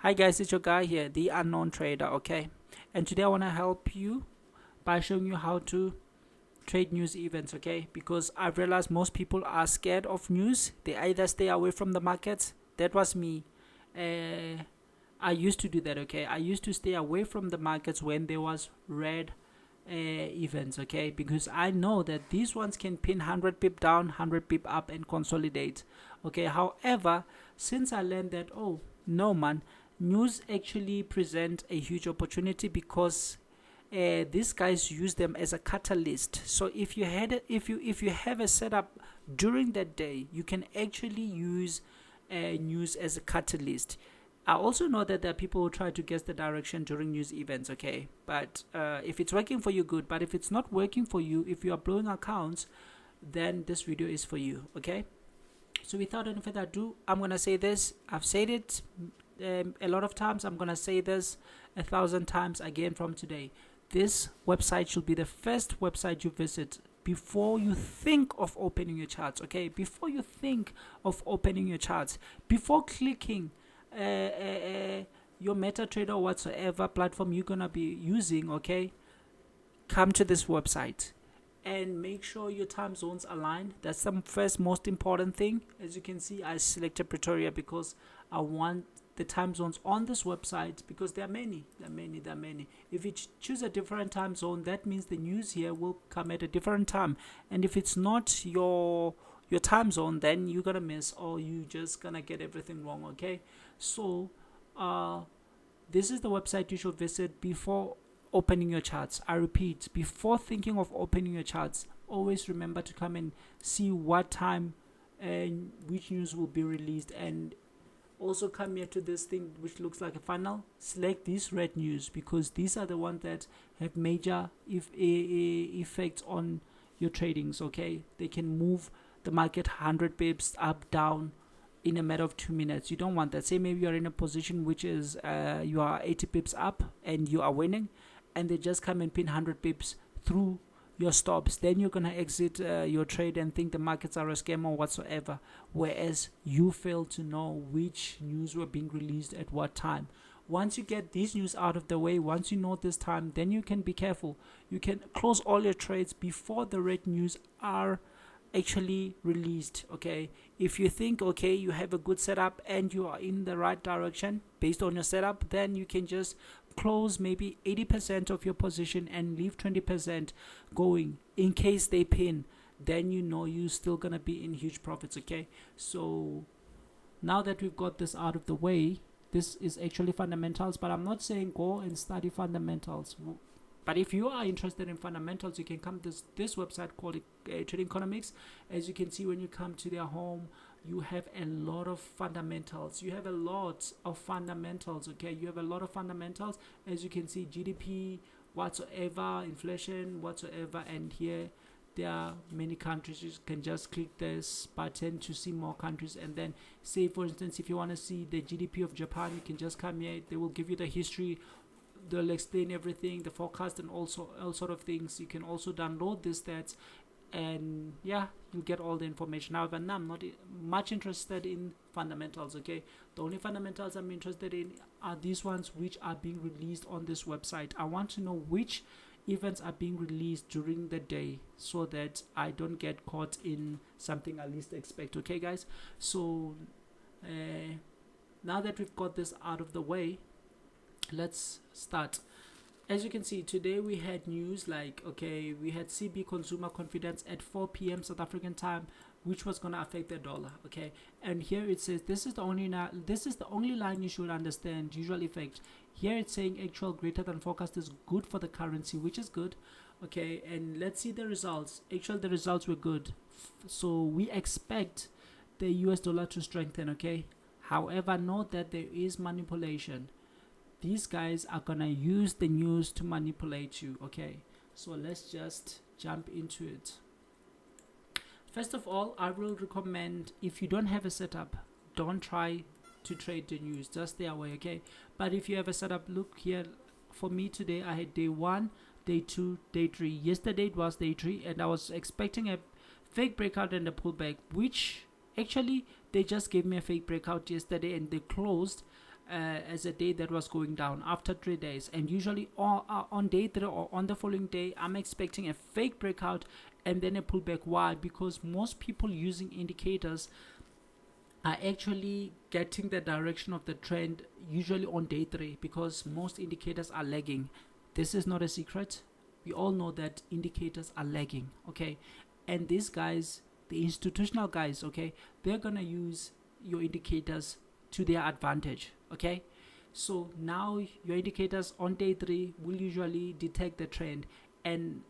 Hi guys, it's your guy here, the unknown trader, okay? And today I want to help you by showing you how to trade news events, okay? Because I've realized most people are scared of news. They either stay away from the markets. That was me. I used to do that, okay? I used to stay away from the markets when there was red events, okay? Because I know that these ones can pin 100 pip down, 100 pip up and consolidate, okay? However, since I learned that, oh no man, news actually present a huge opportunity because these guys use them as a catalyst. So if you had if you have a setup during that day, you can actually use news as a catalyst. I also know that there are people who try to guess the direction during news events, okay? But if it's working for you, good. But if it's not working for you, if you are blowing accounts, then this video is for you, okay? So without any further ado, I'm going to say this. I've said it a lot of times. I'm going to say this 1,000 times again from today. This website should be the first website you visit before you think of opening your charts, okay? Before you think of opening your charts, before clicking your MetaTrader or whatsoever platform you're gonna be using, okay? Come to this website and make sure your time zones align. That's the first most important thing. As you can see, I selected Pretoria because I want the time zones on this website, because there are many. If you choose a different time zone, that means the news here will come at a different time, and if it's not your time zone, then you're gonna miss, or you just gonna get everything wrong, okay? So this is the website you should visit before opening your charts. I repeat, before thinking of opening your charts, always remember to come and see what time and which news will be released, and also come here to this thing which looks like a funnel. Select these red news because these are the ones that have major effects on your tradings, okay? They can move the market 100 pips up, down in a matter of 2 minutes. You don't want that. Say maybe you're in a position which is you are 80 pips up and you are winning, and they just come and pin 100 pips through your stops. Then you're gonna exit your trade and think the markets are a scam or whatsoever, whereas you fail to know which news were being released at what time. Once you get these news out of the way, once you know this time, then you can be careful. You can close all your trades before the red news are actually released, okay? If you think, okay, you have a good setup and you are in the right direction based on your setup, then you can just close maybe 80% of your position and leave 20% going in case they pin. Then you know you're still gonna be in huge profits, okay? So now that we've got this out of the way, this is actually fundamentals, but I'm not saying go and study fundamentals. But if you are interested in fundamentals, you can come to this website called Trading Economics. As you can see, when you come to their home, you have a lot of fundamentals. You have a lot of fundamentals, okay? You have a lot of fundamentals. As you can see, GDP, whatsoever, inflation, whatsoever. And here, there are many countries. You can just click this button to see more countries. And then, say, for instance, if you want to see the GDP of Japan, you can just come here. They will give you the history. They'll explain everything, the forecast, and also all sort of things. You can also download the stats, and yeah, you'll get all the information. However, now I'm not much interested in fundamentals, okay? The only fundamentals I'm interested in are these ones which are being released on this website. I want to know which events are being released during the day so that I don't get caught in something I least expect, okay guys? So now that we've got this out of the way, let's start. As you can see, today we had news like, okay, we had CB consumer confidence at 4 p.m. South African time, which was going to affect the dollar, okay? And here it says this is the only line you should understand, usual effect. Here it's saying actual greater than forecast is good for the currency, which is good, okay? And let's see the results. Actually, the results were good, so we expect the US dollar to strengthen, okay? However, note that there is manipulation. These guys are gonna use the news to manipulate you, okay? So let's just jump into it. First of all, I will recommend, if you don't have a setup, don't try to trade the news, just stay away, okay? But if you have a setup, look here. For me today, I had day 1, day 2, day 3. Yesterday it was day 3, and I was expecting a fake breakout and a pullback, which actually they just gave me a fake breakout yesterday and they closed as a day that was going down after 3 days, and usually on day 3 or on the following day I'm expecting a fake breakout and then a pullback. Why? Because most people using indicators are actually getting the direction of the trend usually on day 3, because most indicators are lagging. This is not a secret. We all know that indicators are lagging, okay? And these guys, the institutional guys, okay, they're gonna use your indicators to their advantage, okay? So now your indicators on day 3 will usually detect the trend, and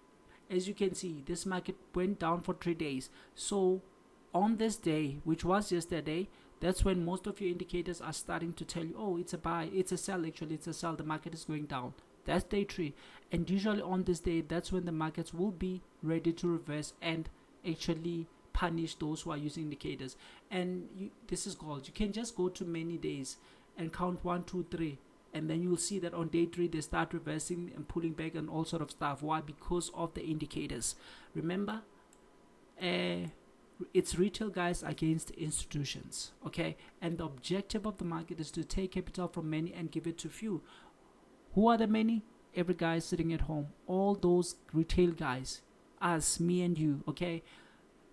as you can see, this market went down for 3 days. So on this day, which was yesterday, that's when most of your indicators are starting to tell you, oh, it's a buy, it's a sell. Actually, it's a sell, the market is going down. That's day 3, and usually on this day, that's when the markets will be ready to reverse and actually punish those who are using indicators. And this is called, you can just go to many days and count 1, 2, 3, and then you'll see that on day 3 they start reversing and pulling back and all sort of stuff. Why? Because of the indicators. Remember, it's retail guys against institutions, okay? And the objective of the market is to take capital from many and give it to few. Who are the many? Every guy sitting at home, all those retail guys, us, me and you, okay?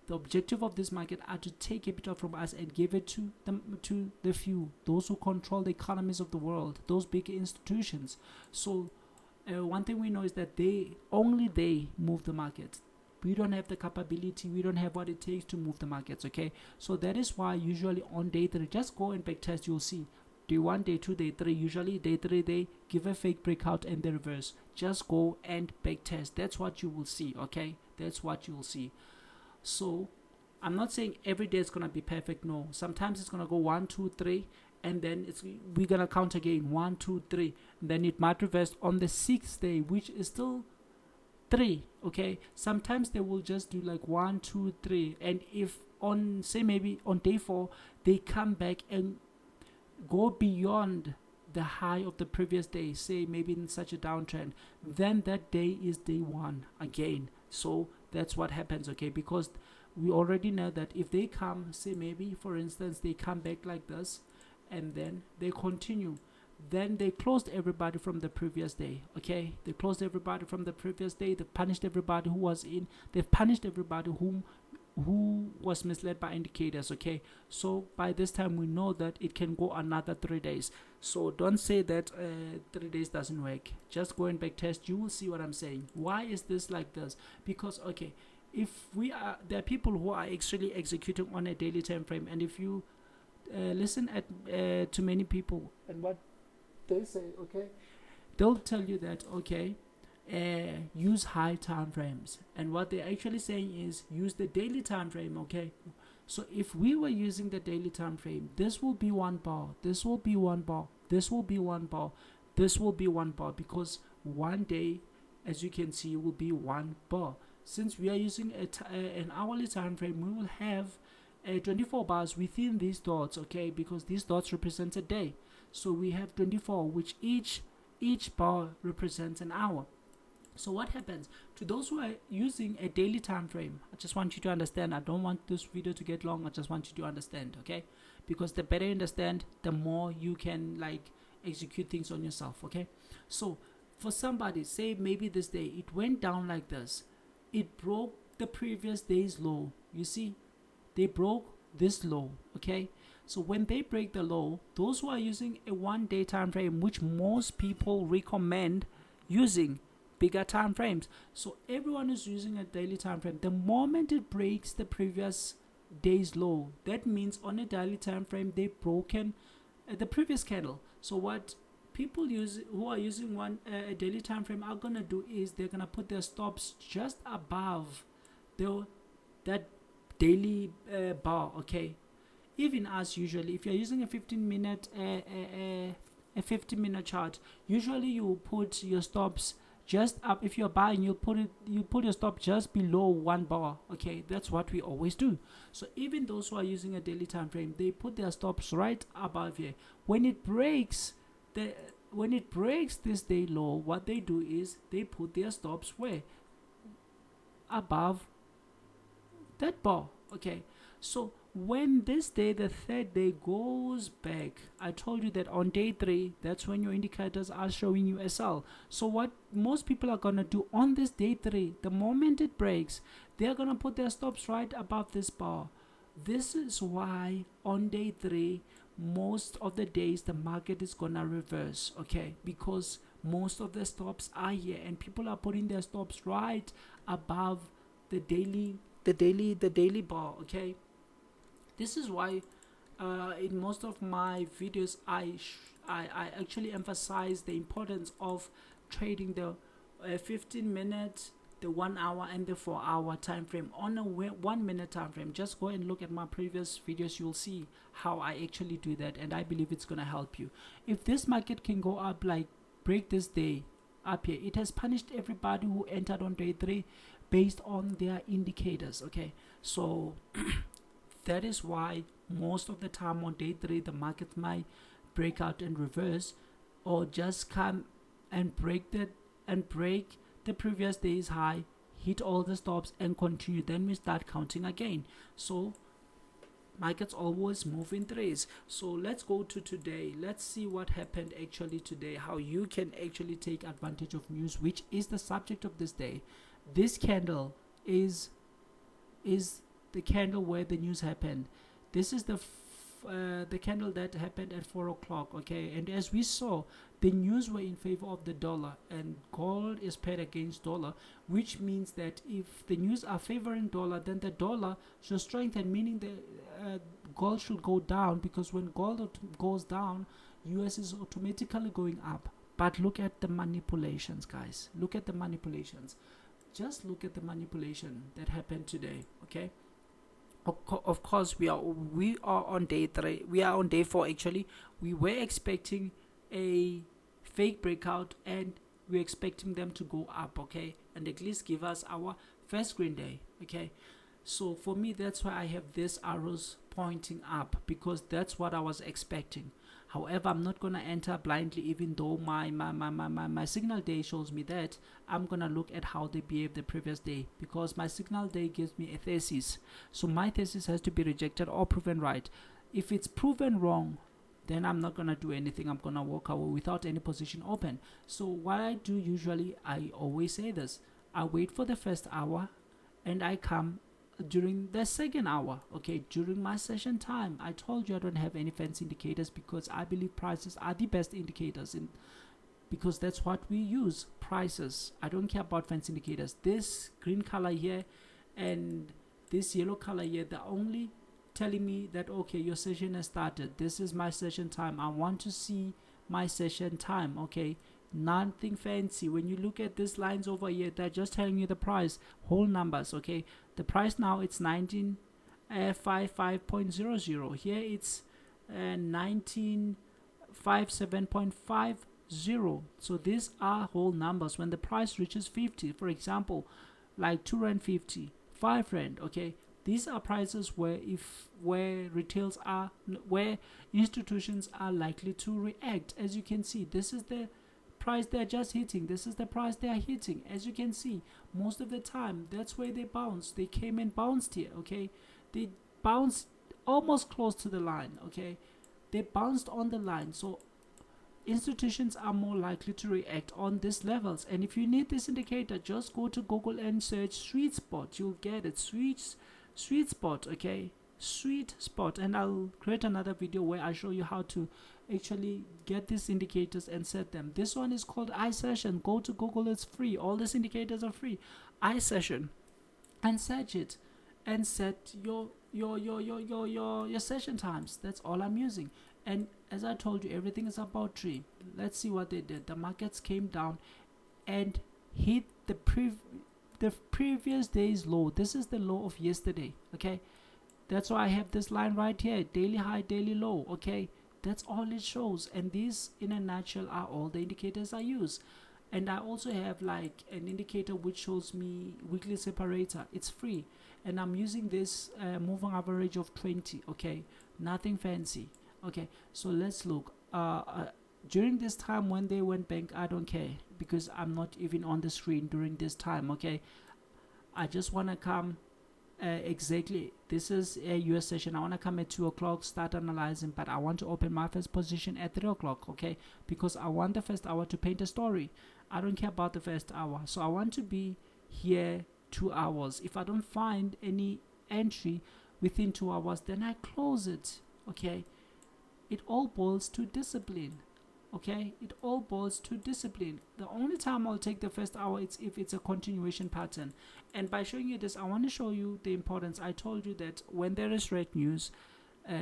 The objective of this market are to take capital from us and give it to the few, those who control the economies of the world, those big institutions. So one thing we know is that they move the market. We don't have the capability, we don't have what it takes to move the markets, okay? So that is why usually on day 3, just go and backtest, you'll see. Day 1, day 2, day 3, usually day 3 they give a fake breakout and they reverse. Just go and backtest. That's what you will see, okay? That's what you will see. So I'm not saying every day it's gonna be perfect. No, sometimes it's gonna go 1, 2, 3, and then we're gonna count again 1, 2, 3, and then it might reverse on the 6th day, which is still 3, okay? Sometimes they will just do like 1, 2, 3, and if on, say, maybe on day 4 they come back and go beyond the high of the previous day, say maybe in such a downtrend, then that day is day 1 again. So that's what happens, okay? Because we already know that if they come, say maybe for instance they come back like this and then they continue, then they closed everybody from the previous day, okay? They closed everybody from the previous day. They punished everybody who was in. They've punished everybody who was misled by indicators, okay? So by this time we know that it can go another 3 days. So don't say that 3 days doesn't work. Just go and back test. You will see what I'm saying. Why is this like this? Because, okay, if there are people who are actually executing on a daily time frame, and if you listen to many people and what they say, okay, they'll tell you that, okay, use high time frames, and what they're actually saying is use the daily time frame, okay? So if we were using the daily time frame, this will be 1 bar, this will be 1 bar, this will be 1 bar, this will be 1 bar, because one day, as you can see, will be 1 bar. Since we are using an hourly time frame, we will have 24 bars within these dots, okay? Because these dots represent a day, so we have 24, which each bar represents an hour. So what happens to those who are using a daily time frame? I just want you to understand. I don't want this video to get long. I just want you to understand, okay? Because the better you understand, the more you can like execute things on yourself, okay? So for somebody, say maybe this day it went down like this, it broke the previous day's low. You see, they broke this low, okay? So when they break the low, those who are using a 1 day time frame, which most people recommend using bigger time frames, so everyone is using a daily time frame. The moment it breaks the previous day's low, that means on a daily time frame they've broken the previous candle. So what people who are using a daily time frame are gonna do is they're gonna put their stops just above that daily bar, okay? Even us, usually if you're using a 15-minute a 15-minute chart, usually you put your stops just up. If you're buying, you put your stop just below 1 bar, okay? That's what we always do. So even those who are using a daily time frame, they put their stops right above here. When it breaks this day low, what they do is they put their stops where? Above that bar, okay? So when this day, the third day, goes back, I told you that on day 3, that's when your indicators are showing you a sell. So what most people are gonna do on this day 3, the moment it breaks, they're gonna put their stops right above this bar. This is why on day 3, most of the days the market is gonna reverse, okay, because most of the stops are here and people are putting their stops right above the daily bar, okay. This is why in most of my videos I actually emphasize the importance of trading the 15 minute, the 1 hour and the 4 hour time frame on a 1 minute time frame. Just go and look at my previous videos, you'll see how I actually do that, and I believe it's gonna help you. If this market can go up, like break this day up here, it has punished everybody who entered on day 3 based on their indicators, okay. So that is why most of the time on day 3 the market might break out and reverse, or just come and break the previous day's high, hit all the stops and continue. Then we start counting again. So markets always move in threes. So let's go to today. Let's see what happened actually today, how you can actually take advantage of news, which is the subject of this day. This candle is the candle where the news happened. This is the candle that happened at 4 o'clock, okay. And as we saw, the news were in favor of the dollar, and gold is paired against dollar, which means that if the news are favoring dollar, then the dollar should strengthen, meaning the gold should go down, because when gold goes down, US is automatically going up. But look at the manipulations, guys. Look at the manipulations. Just look at the manipulation that happened today, okay. Of course, we are on day 3. We are on day 4 actually. We were expecting a fake breakout, and we're expecting them to go up, okay, and at least give us our first green day, okay. So for me, that's why I have these arrows pointing up, because that's what I was expecting. However, I'm not gonna enter blindly, even though my signal day shows me that. I'm gonna look at how they behaved the previous day, because my signal day gives me a thesis. So my thesis has to be rejected or proven right. If it's proven wrong, then I'm not gonna do anything. I'm gonna walk away without any position open. So what I do usually, I always say this: I wait for the first hour, and I come during the second hour, okay, during my session time. I told you I don't have any fancy indicators, because I believe prices are the best indicators, because that's what we use, prices. I don't care about fancy indicators. This green color here and this yellow color here, they're only telling me that, okay, your session has started. This is my session time. I want to see my session time, okay. Nothing fancy. When you look at these lines over here, they're just telling you the price, whole numbers, okay. The price now, it's 1955.00. Here it's 1957.50. So these are whole numbers. When the price reaches 50, for example, like 2 rand 50, 5 rand, okay, these are prices where where institutions are likely to react. As you can see, this is the price they're just hitting. This is the price they are hitting. As you can see, most of the time, that's where they bounce. They came and bounced here, okay. They bounced almost close to the line, okay. They bounced on the line. So institutions are more likely to react on these levels. And if you need this indicator, just go to Google and search sweet spot. You'll get it. Sweet spot, okay, sweet spot. And I'll create another video where I show you how to actually get these indicators and set them. This one is called iSession. Go to Google, it's free. All these indicators are free. iSession, and search it and set your session times. That's all I'm using. And as I told you, everything is about tree. Let's see what they did. The markets came down and hit the previous day's low. This is the low of yesterday, okay. That's why I have this line right here, daily high, daily low, okay. That's all it shows. And these, in a nutshell, are all the indicators I use. And I also have like an indicator which shows me weekly separator. It's free, and I'm using this moving average of 20, okay, nothing fancy, okay. So let's look during this time when they went bank. I don't care, because I'm not even on the screen during this time, okay. I just want to come exactly. This is a US session. I want to come at 2 o'clock, start analyzing, but I want to open my first position at 3 o'clock, okay? Because I want the first hour to paint a story. I don't care about the first hour. So I want to be here 2 hours. If I don't find any entry within 2 hours, then I close it, okay? It all boils to discipline. Okay, it all boils to discipline. The only time I'll take the first hour is if it's a continuation pattern. And by showing you this, I want to show you the importance. I told you that when there is red news,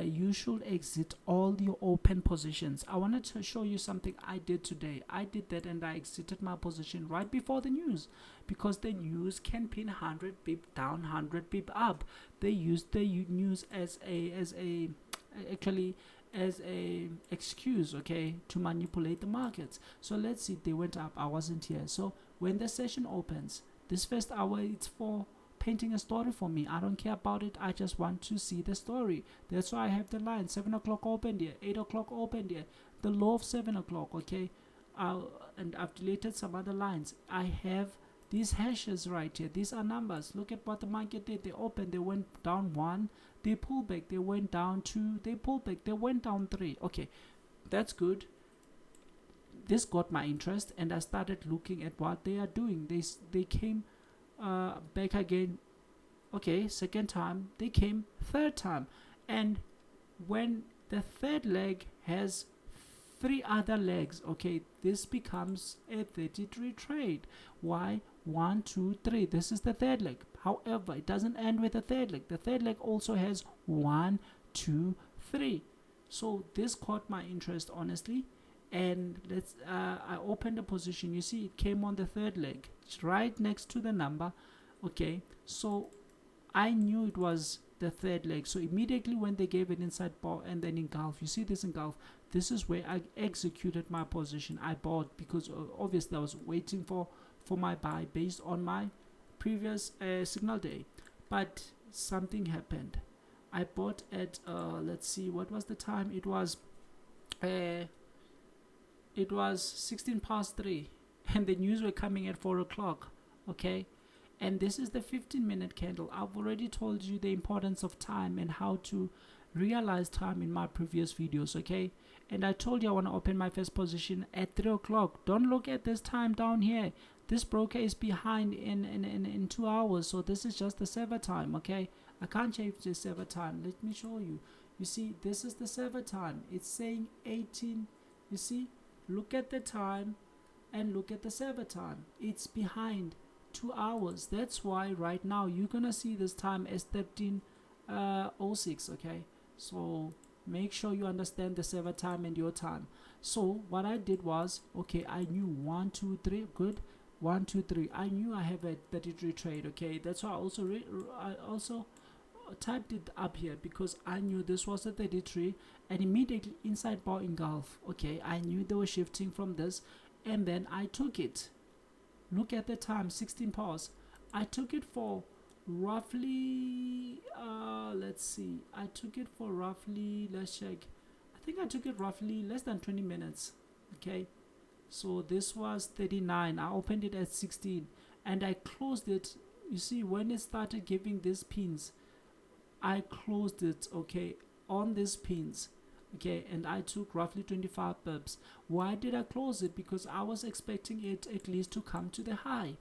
you should exit all your open positions. I wanted to show you something I did today. I did that and I exited my position right before the news, because the news can pin 100 pip down, 100 pip up. They use the news as a excuse, okay, to manipulate the markets. So let's see, they went up, I wasn't here. So when the session opens, this first hour, it's for painting a story for me. I don't care about it, I just want to see the story. That's why I have the line 7 o'clock opened here, 8 o'clock opened here, the low of 7 o'clock, okay. And I've deleted some other lines. I have these hashes right here. These are numbers. Look at what the market did. They opened, they went down 1, they pulled back, they went down 2, they pulled back, they went down 3. Okay, that's good. This got my interest and I started looking at what they are doing. They came back again. Okay, second time. They came third time. And when the third leg has 3 other legs, okay, this becomes a 33 trade. Why? 1, 2, 3. This is the third leg. However, it doesn't end with the third leg. The third leg also has 1, 2, 3. So this caught my interest, honestly. And I opened a position. You see, it came on the third leg. It's right next to the number. Okay, so I knew it was the third leg. So immediately when they gave an inside bar and then engulf, you see this engulf, this is where I executed my position. I bought because obviously I was waiting for my buy based on my previous signal day, but something happened. I bought at let's see, what was the time? It was 16 past 3 and the news were coming at 4 o'clock, okay. And this is the 15-minute candle. I've already told you the importance of time and how to realize time in my previous videos, okay. And I told you I want to open my first position at 3 o'clock. Don't look at this time down here. This broker is behind in 2 hours, so this is just the server time, okay. I can't change the server time. Let me show you. You see, this is the server time. It's saying 18. You see, look at the time and look at the server time. It's behind 2 hours. That's why right now you're gonna see this time as 13:06, okay. So make sure you understand the server time and your time. So what I did was, okay, I knew 1, 2, 3, good, 1, 2, 3. I knew I have a 33 trade, okay. That's why I also typed it up here, because I knew this was a 33 and immediately inside bar engulf, okay. I knew they were shifting from this and then I took it. Look at the time, 16 past. I took it for roughly let's see, I took it for roughly, let's check, I think I took it roughly less than 20 minutes, okay. So this was 39. I opened it at 16 and I closed it. You see, when it started giving these pins, I closed it, okay, on these pins, okay, and I took roughly 25 pips. Why did I close it? Because I was expecting it at least to come to the high.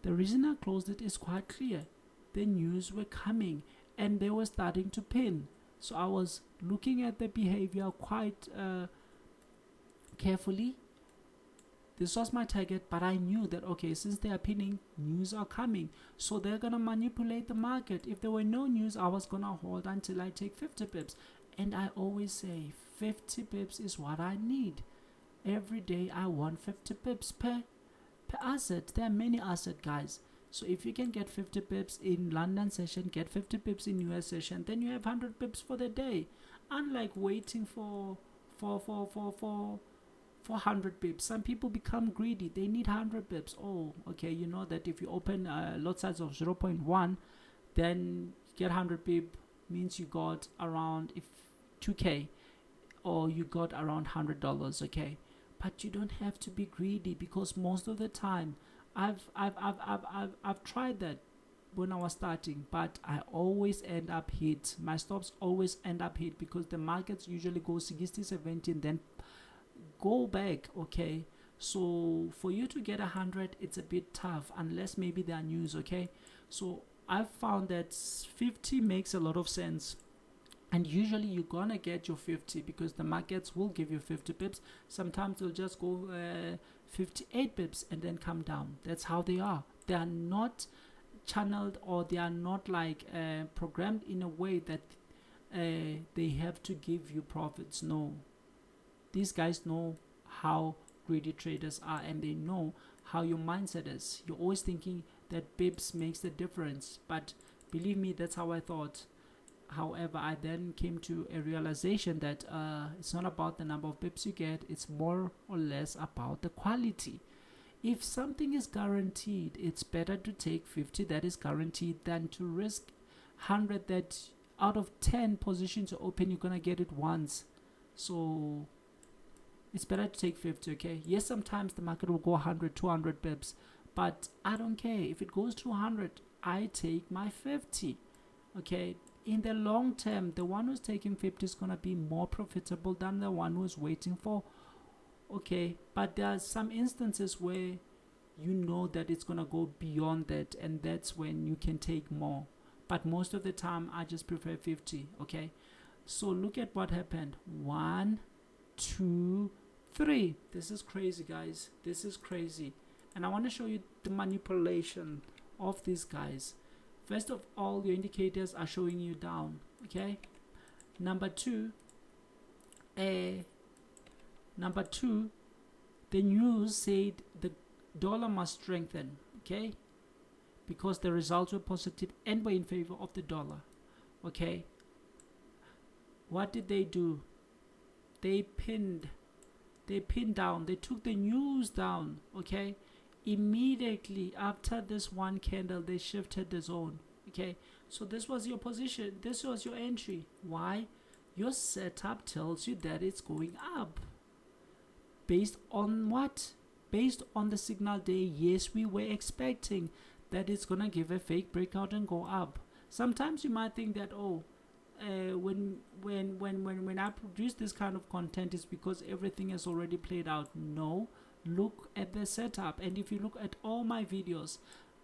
The reason I closed it is quite clear. The news were coming and they were starting to pin, so I was looking at the behavior quite carefully. This was my target, but I knew that, okay, since they are pinning, news are coming, so they're gonna manipulate the market. If there were no news, I was gonna hold until I take 50 pips. And I always say 50 pips is what I need. Every day I want 50 pips per asset. There are many asset, guys. So if you can get 50 pips in London session, get 50 pips in US session, then you have 100 pips for the day. Unlike waiting for 100 pips. Some people become greedy. They need 100 pips. Oh, okay, you know that if you open a lot size of 0.1, then get 100 pip means you got around 2k, or you got around $100, okay. But you don't have to be greedy, because most of the time I've tried that. when I was starting, but I always end up hit. My stops always end up hit because the markets usually go 60, 70 and then go back. Okay, so for you to get 100, it's a bit tough unless maybe there are news. Okay, so I've found that 50 makes a lot of sense, and usually you're gonna get your 50 because the markets will give you 50 pips. Sometimes they'll just go 58 pips and then come down. That's how they are. They are not channeled, or they are not like programmed in a way that they have to give you profits. No, these guys know how greedy traders are, and they know how your mindset is. You're always thinking that pips makes the difference, but believe me, that's how I thought. However, I then came to a realization that it's not about the number of pips you get, it's more or less about the quality. If something is guaranteed, it's better to take 50 that is guaranteed than to risk 100 that out of 10 positions you open, you're gonna get it once. So it's better to take 50. Okay, yes, sometimes the market will go 100, 200 pips, but I don't care. If it goes to 100, I take my 50. Okay, in the long term, the one who's taking 50 is gonna be more profitable than the one who's waiting for. Okay, but there are some instances where you know that it's gonna go beyond that, and that's when you can take more. But most of the time, I just prefer 50. Okay, so look at what happened. 1, 2, 3. This is crazy, guys. This is crazy, and I want to show you the manipulation of these guys. First of all, your indicators are showing you down. Okay, number two, the news said the dollar must strengthen. Okay, because the results were positive and were in favor of the dollar. Okay, what did they do? They pinned down. They took the news down. Okay, immediately after this one candle, they shifted the zone. Okay, so this was your position, this was your entry. Why? Your setup tells you that it's going up. Based on what? Based on the signal day. Yes, we were expecting that it's gonna give a fake breakout and go up. Sometimes you might think that, oh, when I produce this kind of content, it's because everything has already played out. No, look at the setup, and if you look at all my videos,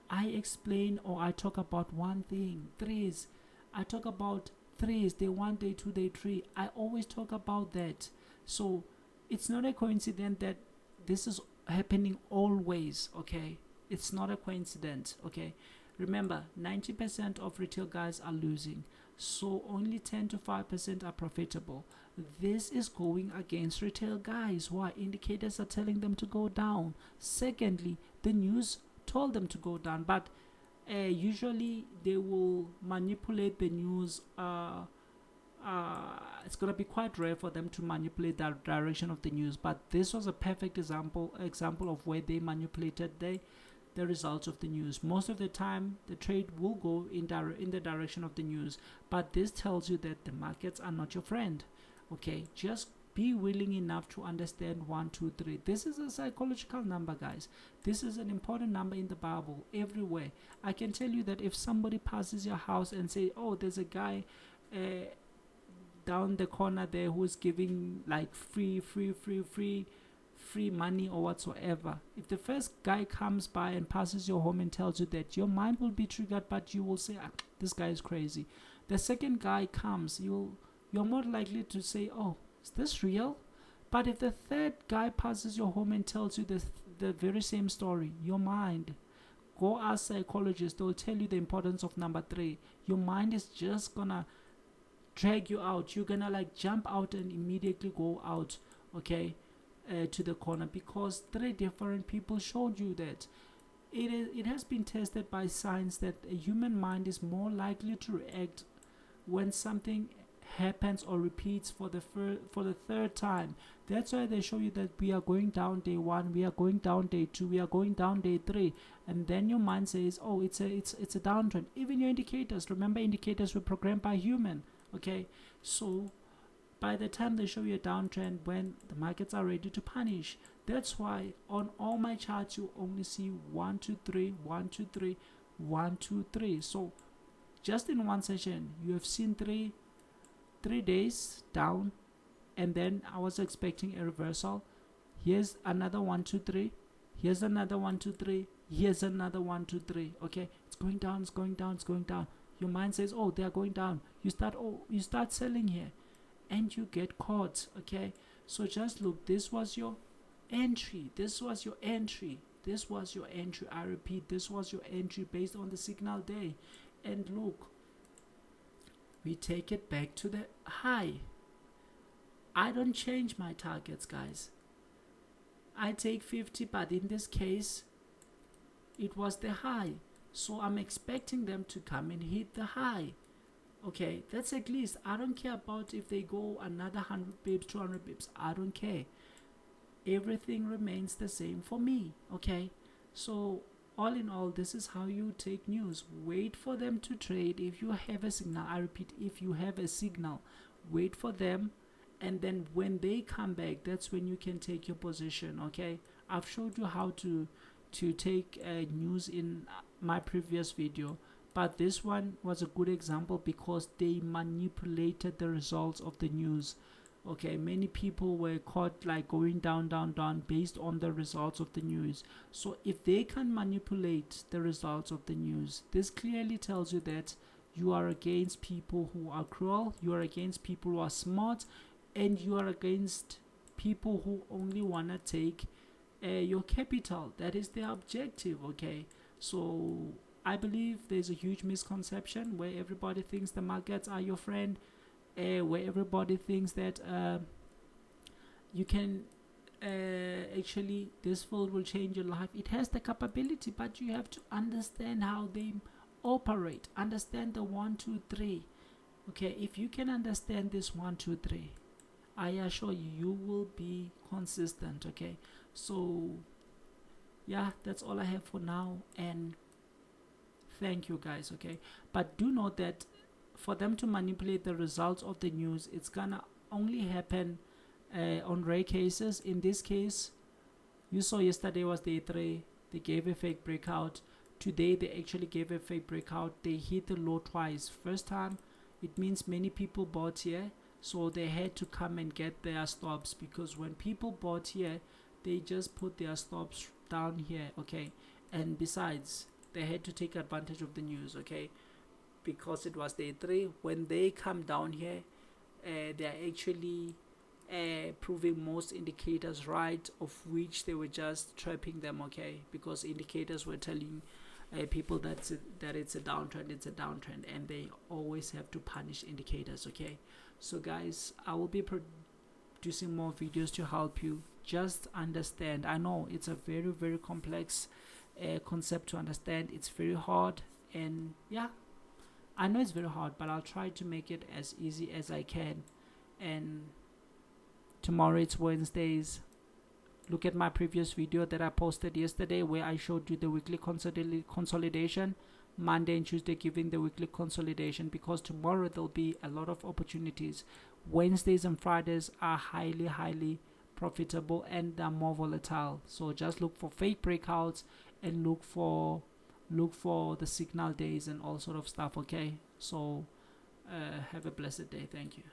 I explain, or I talk about one thing: threes. I talk about threes, day 1, day 2, day 3. I always talk about that. So it's not a coincidence that this is happening always. Okay, it's not a coincidence. Okay, remember, 90% of retail guys are losing, so only 10 to 5% are profitable. This is going against retail guys. Why? Indicators are telling them to go down. Secondly, the news told them to go down, but usually they will manipulate the news. It's gonna be quite rare for them to manipulate the direction of the news, but this was a perfect example of where they manipulated the results of the news. Most of the time, the trade will go in the direction of the news, but this tells you that the markets are not your friend. Okay, just be willing enough to understand 1, 2, 3. This is a psychological number, guys. This is an important number in the Bible, everywhere. I can tell you that if somebody passes your house and say, oh, there's a guy down the corner there who's giving like free money or whatsoever, if the first guy comes by and passes your home and tells you that, your mind will be triggered, but you will say, this guy is crazy. The second guy comes, you're more likely to say, oh, is this real? But if the third guy passes your home and tells you the very same story, your mind, go ask psychologists, they'll tell you the importance of number 3. Your mind is just gonna drag you out. You're gonna like jump out and immediately go out, okay, to the corner, because 3 different people showed you that. It has been tested by science that a human mind is more likely to react when something happens or repeats for the 3rd time. That's why they show you that we are going down day 1, we are going down day 2, we are going down day 3, and then your mind says, oh, it's a downtrend. Even your indicators, remember, indicators were programmed by human. Okay, so by the time they show you a downtrend, when the markets are ready to punish, that's why on all my charts you only see 1, 2, 3, 1, 2, 3, 1 2 3. So just in one session you have seen three days down, and then I was expecting a reversal. Here's another 1 2 3, here's another 1 2 3, here's another 1 2 3. Okay, it's going down, it's going down, it's going down. Your mind says, oh, they are going down. You start selling here and you get caught. Okay, so just look, this was your entry, this was your entry, this was your entry. I repeat, this was your entry based on the signal day. And look, we take it back to the high. I don't change my targets, guys. I take 50, but in this case it was the high, so I'm expecting them to come and hit the high. Okay, that's at least. I don't care about if they go another 100 pips, 200 pips. I don't care. Everything remains the same for me. Okay, so all in all, this is how you take news. Wait for them to trade. If you have a signal, I repeat, if you have a signal, wait for them, and then when they come back, that's when you can take your position. Okay, I've showed you how to take news in my previous video, but this one was a good example because they manipulated the results of the news. Okay, many people were caught like going down based on the results of the news. So if they can manipulate the results of the news, this clearly tells you that you are against people who are cruel, you are against people who are smart, and you are against people who only want to take your capital. That is their objective. Okay, so I believe there's a huge misconception where everybody thinks the markets are your friend, where everybody thinks that you can actually, this field will change your life. It has the capability, but you have to understand how they operate. Understand the 1 2 3. Okay, if you can understand this 1 2 3, I assure you, you will be consistent. Okay, so yeah, that's all I have for now, and thank you guys. Okay, but do note that for them to manipulate the results of the news, it's gonna only happen on rare cases. In this case, you saw yesterday was day 3, they gave a fake breakout. Today they actually gave a fake breakout. They hit the low twice. First time, it means many people bought here, so they had to come and get their stops, because when people bought here, they just put their stops down here. Okay, and besides, they had to take advantage of the news. Okay, because it was day 3. When they come down here, they are actually proving most indicators right, of which they were just trapping them. Okay, because indicators were telling people that it's a downtrend, and they always have to punish indicators. Okay, so guys, I will be producing more videos to help you. Just understand, I know it's a very, very complex concept to understand. It's very hard, and yeah, I know it's very hard, but I'll try to make it as easy as I can. And tomorrow it's Wednesdays. Look at my previous video that I posted yesterday, where I showed you the weekly consolidation. Monday and Tuesday giving the weekly consolidation, because tomorrow there'll be a lot of opportunities. Wednesdays and Fridays are highly profitable, and they're more volatile. So just look for fake breakouts, and look for the signal days and all sort of stuff. Okay, so have a blessed day. Thank you.